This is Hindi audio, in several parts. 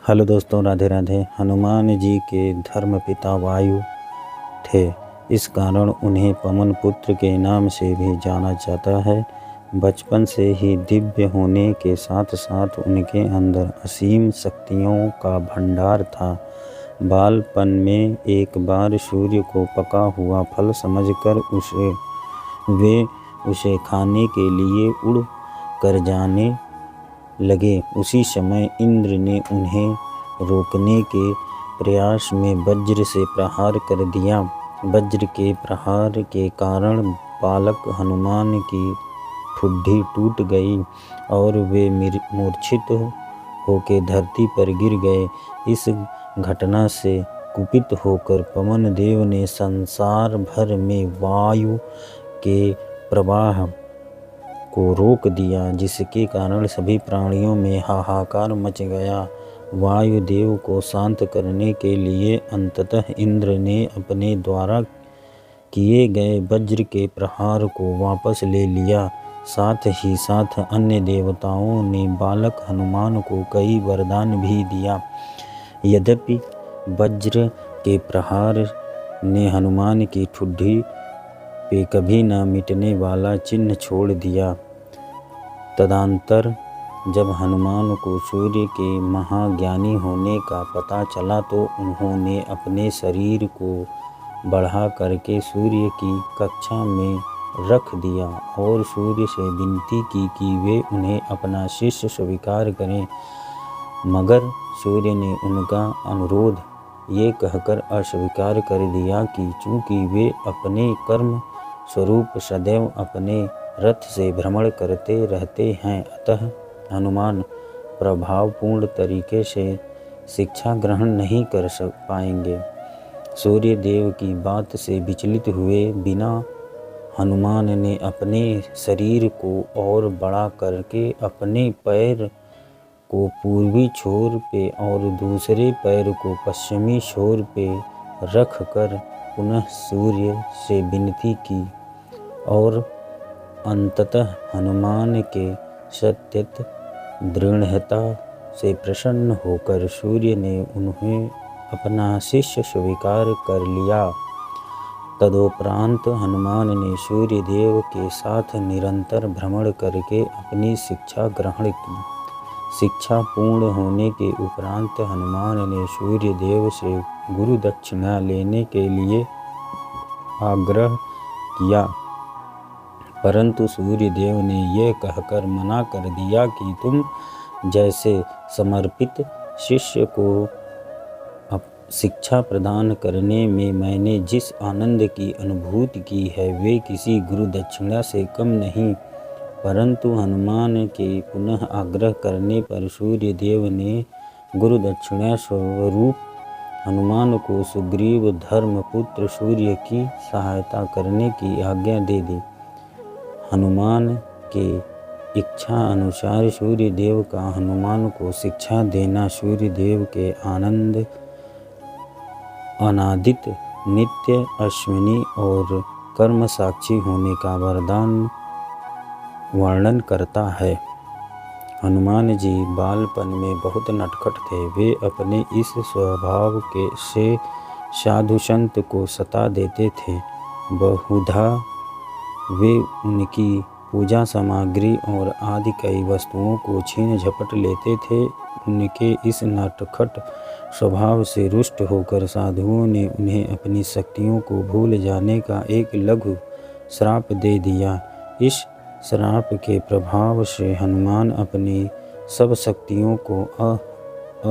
हेलो दोस्तों, राधे राधे। हनुमान जी के धर्मपिता वायु थे, इस कारण उन्हें पवन पुत्र के नाम से भी जाना जाता है। बचपन से ही दिव्य होने के साथ साथ उनके अंदर असीम शक्तियों का भंडार था। बालपन में एक बार सूर्य को पका हुआ फल समझकर वे उसे खाने के लिए उड़ कर जाने लगे। उसी समय इंद्र ने उन्हें रोकने के प्रयास में वज्र से प्रहार कर दिया। वज्र के प्रहार के कारण बालक हनुमान की ठुड्डी टूट गई और वे मूर्छित होकर धरती पर गिर गए। इस घटना से कुपित होकर पवन देव ने संसार भर में वायु के प्रवाह को रोक दिया, जिसके कारण सभी प्राणियों में हाहाकार मच गया। वायुदेव को शांत करने के लिए अंततः इंद्र ने अपने द्वारा किए गए वज्र के प्रहार को वापस ले लिया। साथ ही साथ अन्य देवताओं ने बालक हनुमान को कई वरदान भी दिया। यद्यपि वज्र के प्रहार ने हनुमान की ठुड्डी पे कभी न मिटने वाला चिन्ह छोड़ दिया। तदंतर जब हनुमान को सूर्य के महाज्ञानी होने का पता चला तो उन्होंने अपने शरीर को बढ़ा करके सूर्य की कक्षा में रख दिया और सूर्य से विनती की कि वे उन्हें अपना शिष्य स्वीकार करें। मगर सूर्य ने उनका अनुरोध ये कहकर अस्वीकार कर दिया कि चूँकि वे अपने कर्म स्वरूप सदैव अपने रथ से भ्रमण करते रहते हैं, अतः हनुमान प्रभावपूर्ण तरीके से शिक्षा ग्रहण नहीं कर पाएंगे। सूर्य देव की बात से विचलित हुए बिना हनुमान ने अपने शरीर को और बड़ा करके अपने पैर को पूर्वी छोर पे और दूसरे पैर को पश्चिमी छोर पे रख कर पुनः सूर्य से विनती की और अंततः हनुमान के सत्यत दृढ़ता से प्रसन्न होकर सूर्य ने उन्हें अपना शिष्य स्वीकार कर लिया। तदोपरांत हनुमान ने सूर्य देव के साथ निरंतर भ्रमण करके अपनी शिक्षा ग्रहण की। शिक्षा पूर्ण होने के उपरांत हनुमान ने सूर्य देव से गुरु दक्षिणा लेने के लिए आग्रह किया, परंतु सूर्य देव ने यह कहकर मना कर दिया कि तुम जैसे समर्पित शिष्य को शिक्षा प्रदान करने में मैंने जिस आनंद की अनुभूति की है वे किसी गुरु दक्षिणा से कम नहीं। परंतु हनुमान के पुनः आग्रह करने पर सूर्य देव ने गुरु दक्षिणा स्वरूप हनुमान को सुग्रीव धर्मपुत्र सूर्य की सहायता करने की आज्ञा दे दी। हनुमान के इच्छा अनुसार सूर्य देव का हनुमान को शिक्षा देना सूर्य देव के अनादित नित्य अश्विनी और कर्म साक्षी होने का वर्णन करता है। हनुमान जी बालपन में बहुत नटखट थे। वे अपने इस स्वभाव से साधु संत को सता देते थे। बहुधा वे उनकी पूजा सामग्री और आदि कई वस्तुओं को छीन झपट लेते थे। उनके इस नटखट स्वभाव से रुष्ट होकर साधुओं ने उन्हें अपनी शक्तियों को भूल जाने का एक लघु श्राप दे दिया। इस श्राप के प्रभाव से हनुमान अपनी सब शक्तियों को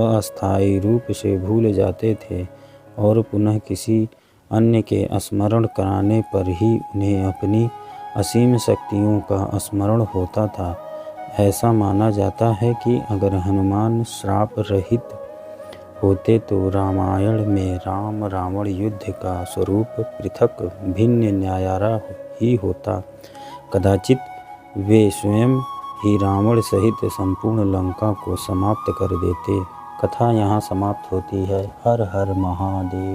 अस्थायी रूप से भूल जाते थे और पुनः किसी अन्य के स्मरण कराने पर ही उन्हें अपनी असीम शक्तियों का स्मरण होता था। ऐसा माना जाता है कि अगर हनुमान श्राप रहित होते तो रामायण में राम रावण युद्ध का स्वरूप पृथक भिन्न न्यायारा ही होता। कदाचित वे स्वयं ही रावण सहित संपूर्ण लंका को समाप्त कर देते। कथा यहाँ समाप्त होती है। हर हर महादेव।